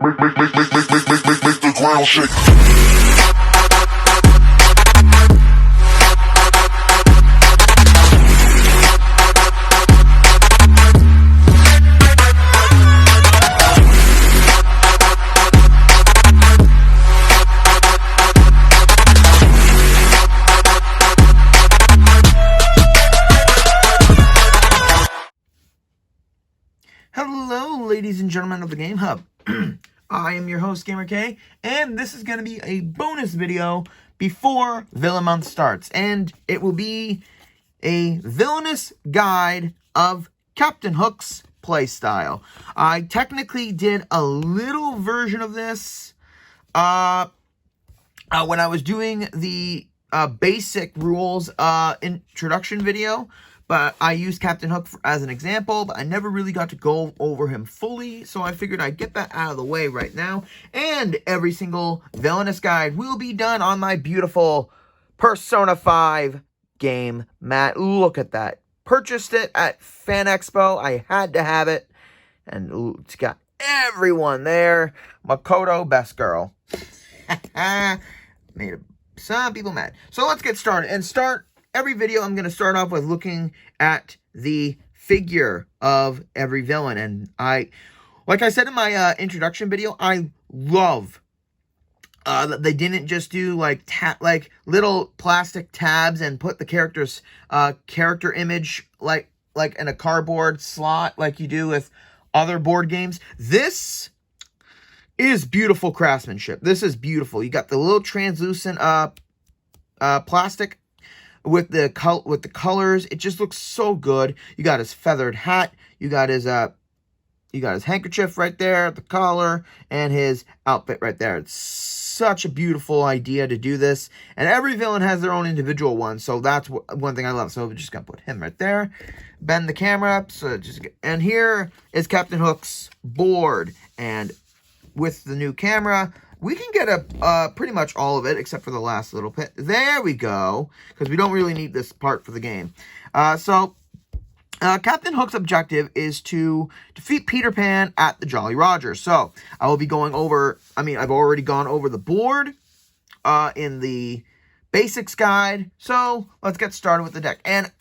Make the ground shake. Hello, ladies and gentlemen of the Game Hub. I am your host, GamerK, and this is going to be a bonus video before Villain Month starts. And it will be a Villainous guide of Captain Hook's playstyle. I technically did a little version of this when I was doing the basic rules introduction video. But I used Captain Hook as an example, but I never really got to go over him fully, so I figured I'd get that out of the way right now. And every single Villainous guide will be done on my beautiful Persona 5 game mat. Look at that. Purchased it at Fan Expo. I had to have it. And ooh, it's got everyone there. Makoto, best girl. Made some people mad. So let's get started. And every video, I'm going to start off with looking at the figure of every villain. And like I said in my introduction video, I love that they didn't just do like little plastic tabs and put the character's character image like in a cardboard slot like you do with other board games. This is beautiful craftsmanship. This is beautiful. You got the little translucent plastic with the colors. It just looks so good. You got his feathered hat, you got his handkerchief right there, the collar, and his outfit right there. It's such a beautiful idea to do this, and every villain has their own individual one, so that's one thing I love. So we're just gonna put him right there, bend the camera up, and here is Captain Hook's board, and with the new camera, we can get pretty much all of it, except for the last little bit. There we go, because we don't really need this part for the game. Captain Hook's objective is to defeat Peter Pan at the Jolly Roger. So, I will be going over, I've already gone over the board in the basics guide. So, let's get started with the deck. And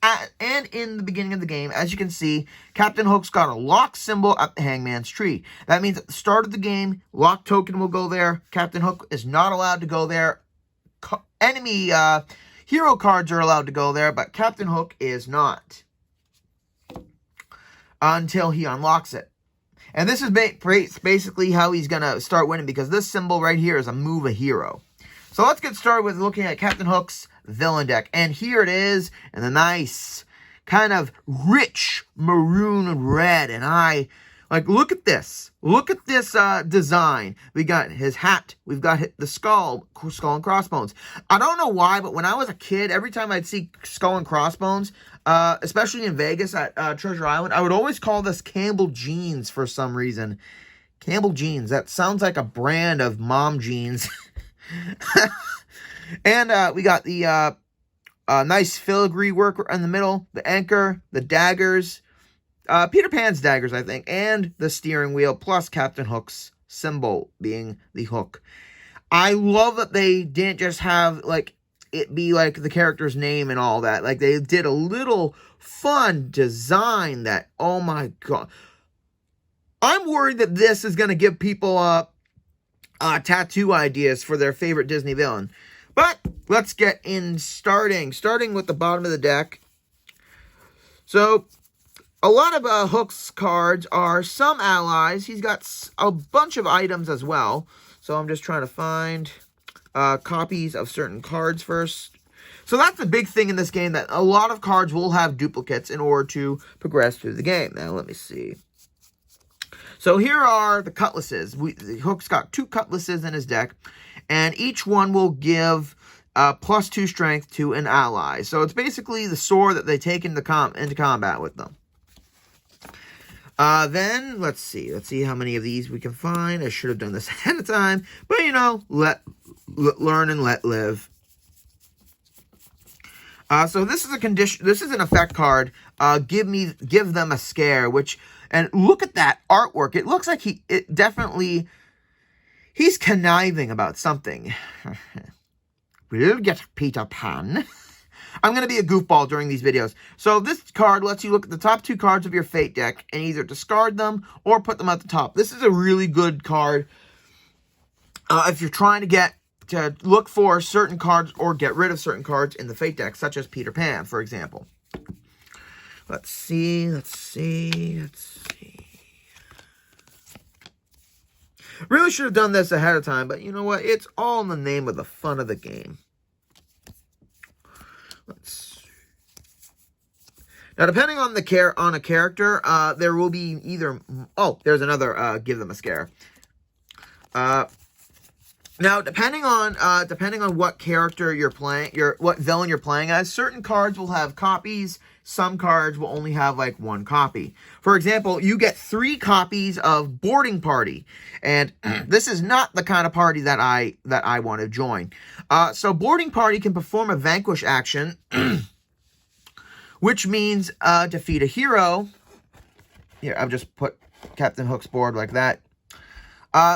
in the beginning of the game, as you can see, Captain Hook's got a lock symbol at the Hangman's Tree. That means at the start of the game, lock token will go there. Captain Hook is not allowed to go there. Enemy hero cards are allowed to go there, but Captain Hook is not until he unlocks it. And this is basically how he's going to start winning, because this symbol right here is a move a hero. So let's get started with looking at Captain Hook's villain deck. And here it is in the nice, kind of rich maroon red. And look at this. Look at this design. We got his hat. We've got the skull and crossbones. I don't know why, but when I was a kid, every time I'd see skull and crossbones, especially in Vegas at Treasure Island, I would always call this Campbell Jeans for some reason. Campbell Jeans. That sounds like a brand of mom jeans. And we got the nice filigree work in the middle, the anchor, the daggers, Peter Pan's daggers, I think, and the steering wheel, plus Captain Hook's symbol being the hook. I love that they didn't just have it be like the character's name and all that. Like, they did a little fun design that, oh my god. I'm worried that this is going to give people tattoo ideas for their favorite Disney villain. But let's get in starting with the bottom of the deck. So, a lot of Hook's cards are some allies. He's got a bunch of items as well. So I'm just trying to find copies of certain cards first. So that's the big thing in this game, that a lot of cards will have duplicates in order to progress through the game. Now, let me see. So here are the cutlasses. Hook's got 2 cutlasses in his deck, and each one will give +2 strength to an ally. So it's basically the sword that they take into combat with them. Then, let's see how many of these we can find. I should have done this ahead of time, but learn and let live. So this is a condition. This is an effect card. Give them a scare. And look at that artwork. It looks like it definitely He's conniving about something. We'll get Peter Pan. I'm going to be a goofball during these videos. So this card lets you look at the top 2 cards of your Fate deck and either discard them or put them at the top. This is a really good card if you're trying to look for certain cards or get rid of certain cards in the Fate deck, such as Peter Pan, for example. Let's see. Really should have done this ahead of time, but you know what? It's all in the name of the fun of the game. Now, depending on a character, there will be either... Oh, there's another give them a scare. Now, depending on what character you're playing, what villain you're playing as, certain cards will have copies. Some cards will only have like 1 copy. For example, you get 3 copies of Boarding Party, and this is not the kind of party that I want to join. So Boarding Party can perform a vanquish action, which means defeat a hero. Here, I've just put Captain Hook's board like that.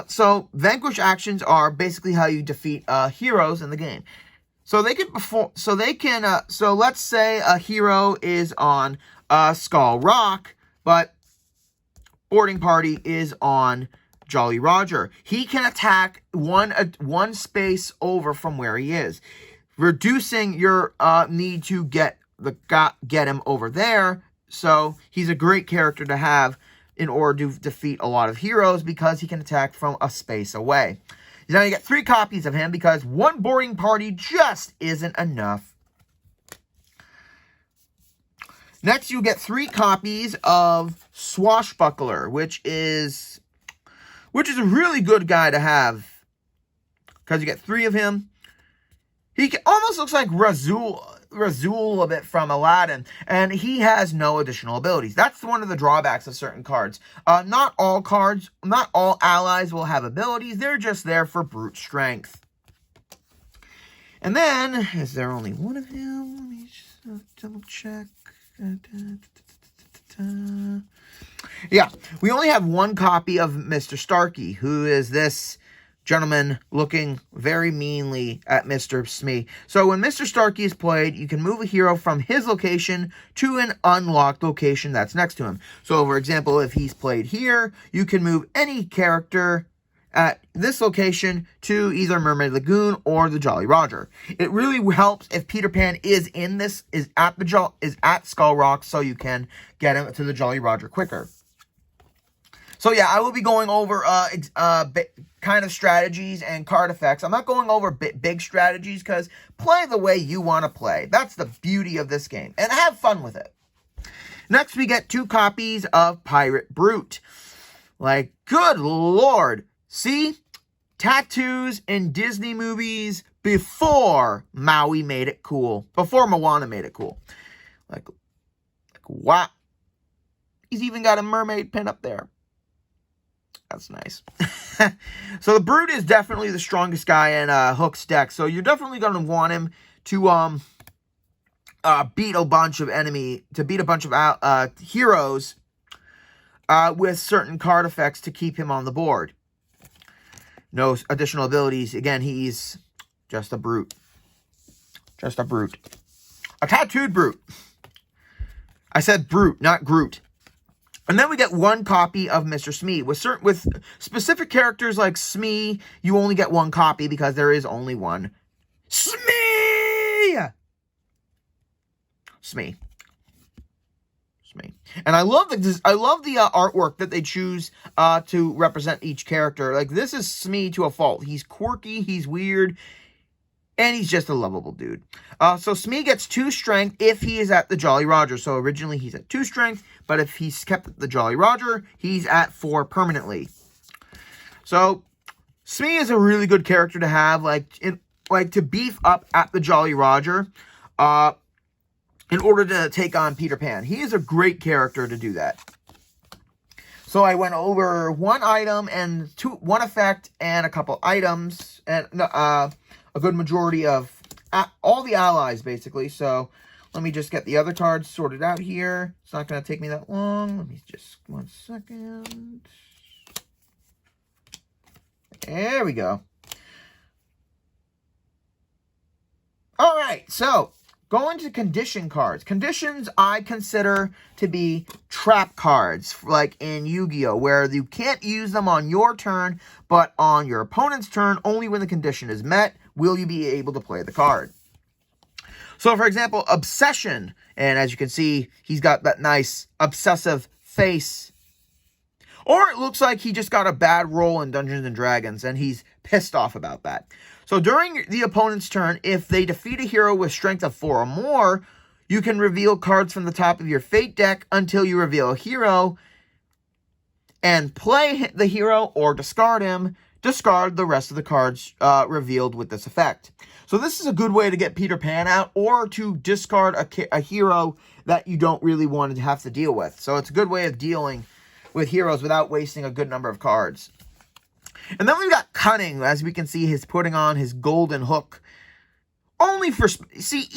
So vanquish actions are basically how you defeat heroes in the game. So they can perform. So let's say a hero is on Skull Rock, but Boarding Party is on Jolly Roger. He can attack one space over from where he is, reducing your need to get him over there. So he's a great character to have in order to defeat a lot of heroes because he can attack from a space away. Now you get 3 copies of him because 1 Boarding Party just isn't enough. Next, you get 3 copies of Swashbuckler, which is a really good guy to have because you get 3 of him. He almost looks like Razul a bit from Aladdin, and he has no additional abilities. That's one of the drawbacks of certain cards. Not all allies will have abilities. They're just there for brute strength. And then, is there only 1 of him? Let me just double check. Yeah, we only have 1 copy of Mr. Starkey, who is this gentleman looking very meanly at Mr. Smee. So when Mr. Starkey is played, you can move a hero from his location to an unlocked location that's next to him. So for example, if he's played here, you can move any character at this location to either Mermaid Lagoon or the Jolly Roger. It really helps if Peter Pan is at Skull Rock, so you can get him to the Jolly Roger quicker. So yeah, I will be going over kind of strategies and card effects. I'm not going over big strategies because play the way you want to play. That's the beauty of this game. And have fun with it. Next, we get 2 copies of Pirate Brute. Like, good lord. See? Tattoos in Disney movies before Maui made it cool. Before Moana made it cool. Like wow. He's even got a mermaid pin up there. That's nice. So the Brute is definitely the strongest guy in Hook's deck. So you're definitely going to want him to beat a bunch of heroes with certain card effects to keep him on the board. No additional abilities. Again, he's just a brute. Just a brute. A tattooed brute. I said brute, not Groot. And then we get 1 copy of Mr. Smee. With specific characters like Smee, you only get 1 copy because there is only 1 Smee. Smee. And I love the artwork that they choose to represent each character. Like, this is Smee to a fault. He's quirky, he's weird, and he's just a lovable dude. So Smee gets 2 strength if he is at the Jolly Roger. So originally he's at 2 strength, but if he's kept at the Jolly Roger, he's at 4 permanently. So Smee is a really good character to have, to beef up at the Jolly Roger, in order to take on Peter Pan. He is a great character to do that. So I went over 1 item and 1 effect and a couple items and a good majority of all the allies, basically. So let me just get the other cards sorted out here. It's not going to take me that long. Let me just 1 second. There we go. All right, so going to condition cards. Conditions I consider to be trap cards, like in Yu-Gi-Oh!, where you can't use them on your turn, but on your opponent's turn, only when the condition is met, will you be able to play the card. So, for example, Obsession, and as you can see, he's got that nice obsessive face. Or it looks like he just got a bad roll in Dungeons & Dragons, and he's pissed off about that. So during the opponent's turn, if they defeat a hero with strength of 4 or more, you can reveal cards from the top of your Fate deck until you reveal a hero, and play the hero or discard him. Discard the rest of the cards revealed with this effect. So this is a good way to get Peter Pan out, or to discard a hero that you don't really want to have to deal with. So it's a good way of dealing with heroes without wasting a good number of cards. And then we've got Cunning. As we can see, he's putting on his golden hook. Only for... See,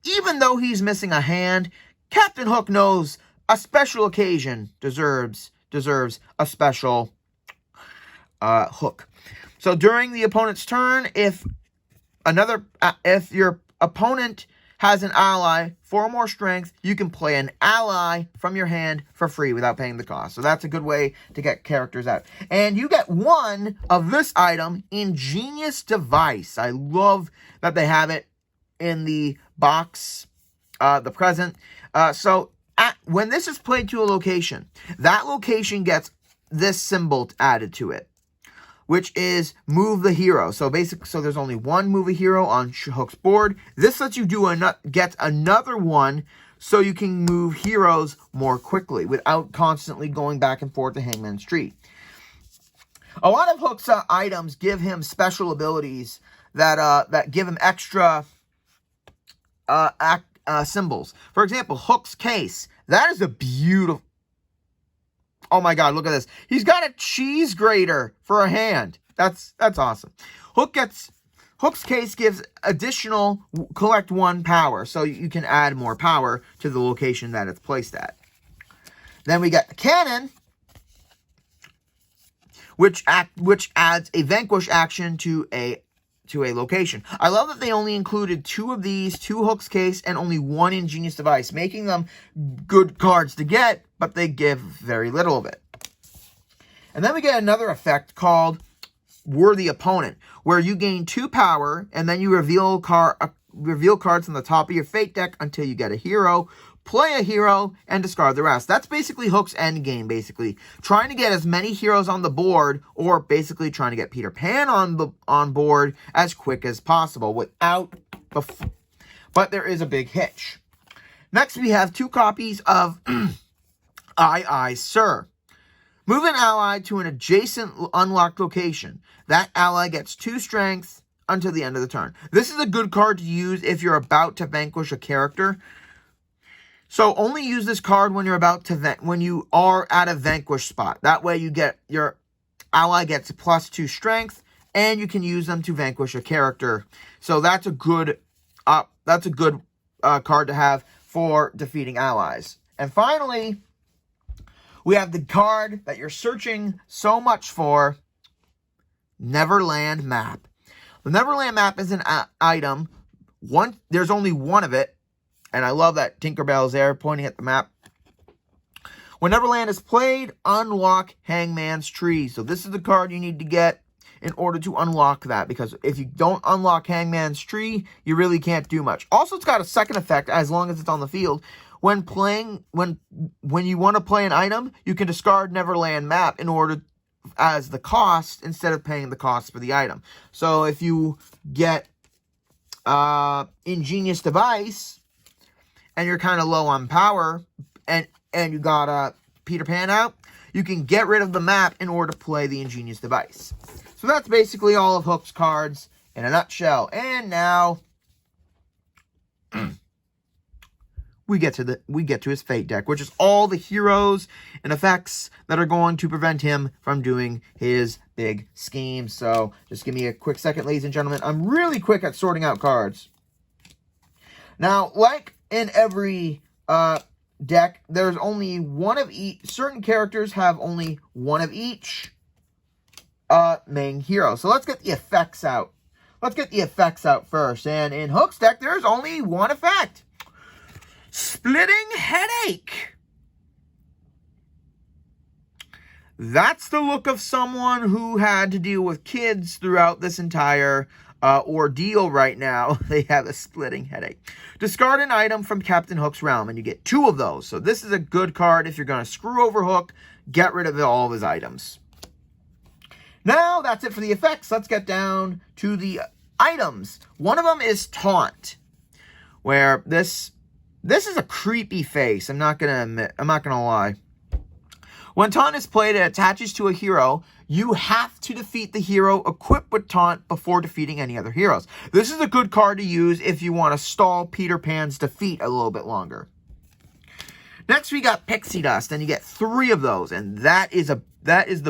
even though he's missing a hand, Captain Hook knows a special occasion deserves a special hook. So during the opponent's turn, if your opponent has an ally, 4 or more strength, you can play an ally from your hand for free without paying the cost. So that's a good way to get characters out. And you get one of this item, Ingenious Device. I love that they have it in the box, the present. When this is played to a location, that location gets this symbol added to it, which is move the hero. So there's only one move a hero on Hook's board. This lets you get another one so you can move heroes more quickly without constantly going back and forth to Hangman's Tree. A lot of Hook's items give him special abilities that give him extra symbols. For example, Hook's Case. That is a beautiful... Oh my god, look at this. He's got a cheese grater for a hand. That's awesome. Hook's Case gives additional collect 1 power, so you can add more power to the location that it's placed at. Then we got the Cannon, which adds a vanquish action to a location. I love that they only included 2 of these, 2 Hook's Case, and only 1 Ingenious Device, making them good cards to get, but they give very little of it. And then we get another effect called Worthy Opponent, where you gain 2 power, and then you reveal cards from the top of your Fate deck until you get a hero, play a hero, and discard the rest. That's basically Hook's endgame, basically. Trying to get as many heroes on the board, or basically trying to get Peter Pan on board as quick as possible, but there is a big hitch. Next, we have 2 copies of Aye, Sir. Move an ally to an adjacent unlocked location. That ally gets 2 strength until the end of the turn. This is a good card to use if you're about to vanquish a character. So only use this card when when you are at a vanquish spot. That way your ally gets +2 strength, and you can use them to vanquish a character. So that's a good card to have for defeating allies. And finally, we have the card that you're searching so much for, Neverland Map. The Neverland Map is an item. There's only 1 of it. And I love that Tinkerbell's there pointing at the map. When Neverland is played, unlock Hangman's Tree. So this is the card you need to get in order to unlock that. Because if you don't unlock Hangman's Tree, you really can't do much. Also, it's got a second effect as long as it's on the field. When you want to play an item, you can discard Neverland Map in order as the cost instead of paying the cost for the item. So if you get Ingenious Device, and you're kind of low on power, and you got Peter Pan out, you can get rid of the map in order to play the Ingenious Device. So that's basically all of Hook's cards in a nutshell. And now we get to his Fate deck, which is all the heroes and effects that are going to prevent him from doing his big scheme. So just give me a quick second, ladies and gentlemen. I'm really quick at sorting out cards. Now, like in every deck, there's only 1 of each. Certain characters have only 1 of each. main hero. So let's get the effects out. Let's get the effects out first. And in Hook's deck, there's only one effect. Splitting Headache. That's the look of someone who had to deal with kids throughout this entire ordeal right now. They have a splitting headache. Discard an item from Captain Hook's realm, and you get 2 of those. So this is a good card if you're going to screw over Hook, get rid of all of his items. Now, that's it for the effects. Let's get down to the items. One of them is Taunt, where this is a creepy face. I'm not gonna lie. When Taunt is played, it attaches to a hero. You have to defeat the hero equipped with Taunt before defeating any other heroes. This is a good card to use if you want to stall Peter Pan's defeat a little bit longer. Next, we got Pixie Dust, and you get 3 of those, and that is a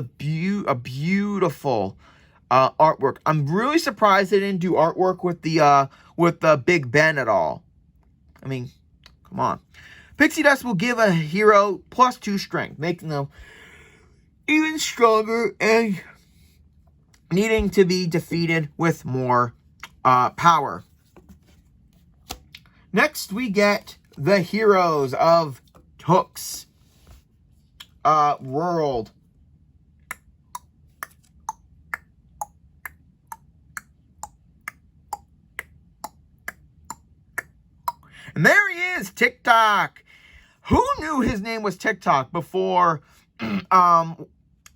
beautiful artwork. I'm really surprised they didn't do artwork with the Big Ben at all. I mean, come on. Pixie Dust will give a hero +2 strength, making them even stronger and needing to be defeated with more power. Next, we get the heroes of Hook's world. And there he is, TickTock. Who knew his name was TickTock before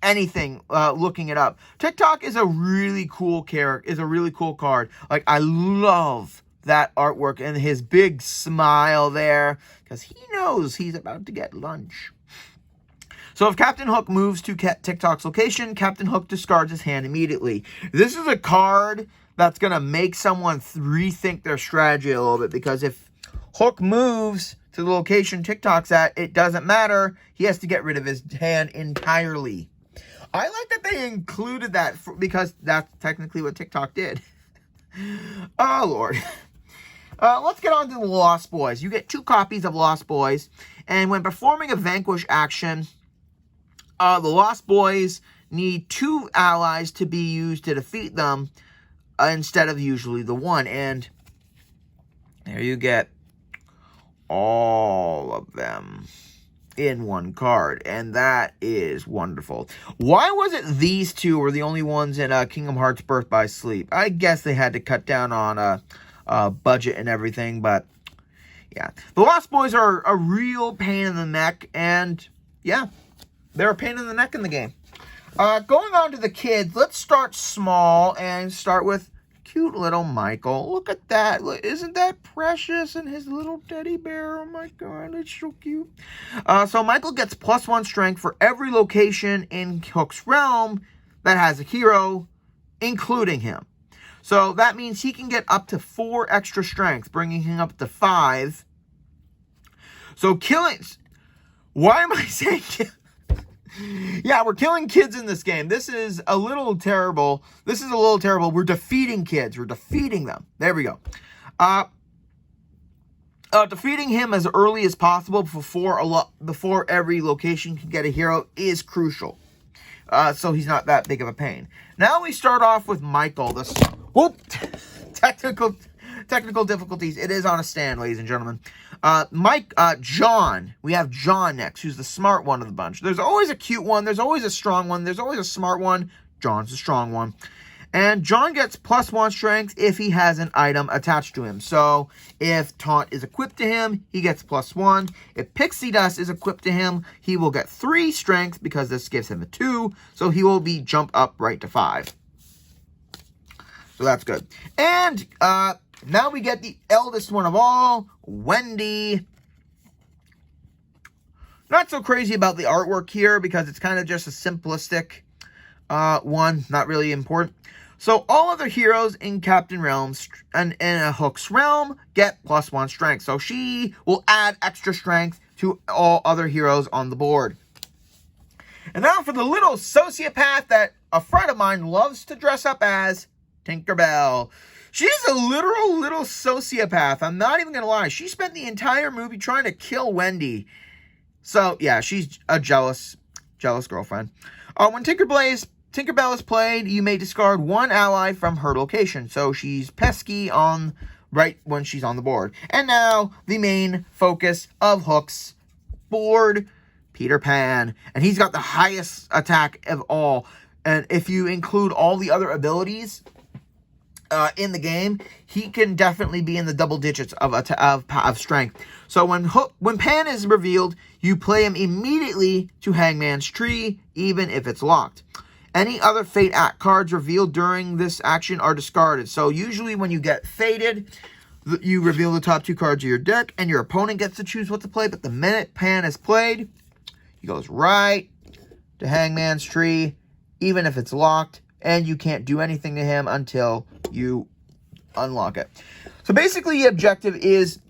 anything, looking it up? TickTock is a really cool character, is a really cool card. Like, I love that artwork and his big smile there, because he knows he's about to get lunch. So if Captain Hook moves to TickTock's location, Captain Hook discards his hand immediately. This is a card that's going to make someone rethink their strategy a little bit, because if Hook moves to the location TickTock's at, it doesn't matter. He has to get rid of his hand entirely. I like that they included that because that's technically what TickTock did. Oh, Lord. Let's get on to the Lost Boys. You get 2 copies of Lost Boys, and when performing a Vanquish action, the Lost Boys need 2 allies to be used to defeat them instead of usually the 1. And there you get all of them in 1 card, and that is wonderful. Why was it these 2 were the only ones in Kingdom Hearts Birth by Sleep? I guess they had to cut down on budget and everything, but yeah. The Lost Boys are a real pain in the neck, and yeah, they're a pain in the neck in the game. Going on to the kids, let's start small and start with cute little Michael. Look at that. Isn't that precious? And his little teddy bear. Oh my god, it's so cute. So Michael gets +1 strength for every location in Hook's realm that has a hero, including him. So that means he can get up to 4 extra strength, bringing him up to 5. So killing... Why am I saying... Yeah, we're killing kids in this game. This is a little terrible. We're defeating kids. We're defeating them. There we go. Defeating him as early as possible before every location can get a hero is crucial. So he's not that big of a pain. Now we start off with Michael. Technical difficulties. It is on a stand, ladies and gentlemen. John. We have John next, who's the smart one of the bunch. There's always a cute one. There's always a strong one. There's always a smart one. John's the strong one. And John gets +1 strength if he has an item attached to him. So if Taunt is equipped to him, he gets +1. If Pixie Dust is equipped to him, he will get 3 strength because this gives him a 2. So he will be jumped up right to 5. So that's good. And now we get the eldest one of all, Wendy. Not so crazy about the artwork here because it's kind of just a simplistic one, not really important. So all other heroes in Captain Realms and in a Hook's realm get +1 strength. So she will add extra strength to all other heroes on the board. And now for the little sociopath that a friend of mine loves to dress up as, Tinkerbell. She's a literal little sociopath. I'm not even going to lie. She spent the entire movie trying to kill Wendy. So, yeah, she's a jealous girlfriend. When Tinkerbell Tinkerbell is played, you may discard one ally from her location. So she's pesky on right when she's on the board. And now the main focus of Hook's board, Peter Pan. And he's got the highest attack of all. And if you include all the other abilities in the game, he can definitely be in the double digits of strength. So when Pan is revealed, you play him immediately to Hangman's Tree, even if it's locked. Any other Fate Act cards revealed during this action are discarded. So usually when you get fated, you reveal the top 2 cards of your deck, and your opponent gets to choose what to play. But the minute Pan is played, he goes right to Hangman's Tree, even if it's locked, and you can't do anything to him until you unlock it. So basically the objective is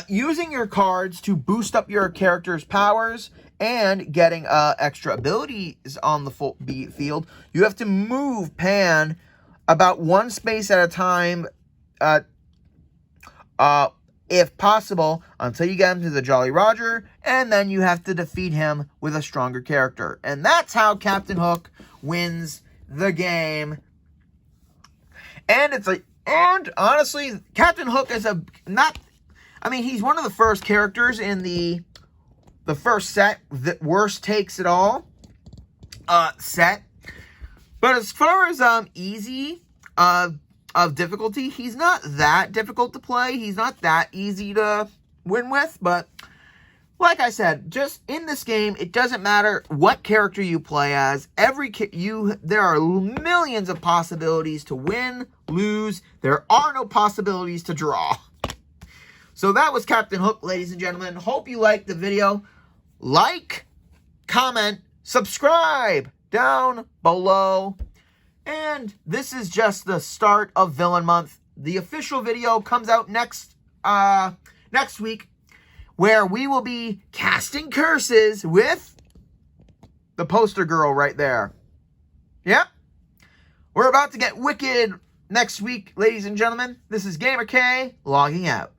using your cards to boost up your character's powers and getting extra abilities on the full field. You have to move Pan about 1 space at a time, if possible, until you get him to the Jolly Roger, and then you have to defeat him with a stronger character. And that's how Captain Hook wins the game. And and honestly, Captain Hook is he's one of the first characters in the first set that worst takes it all set. But as far as easy of difficulty, he's not that difficult to play. He's not that easy to win with. But like I said, just in this game, it doesn't matter what character you play as. There are millions of possibilities to win, lose. There are no possibilities to draw. So that was Captain Hook, ladies and gentlemen. Hope you liked the video. Like, comment, subscribe down below. And this is just the start of Villain Month. The official video comes out next week, where we will be casting curses with the poster girl right there. Yep. We're about to get wicked next week, ladies and gentlemen. This is GamerK logging out.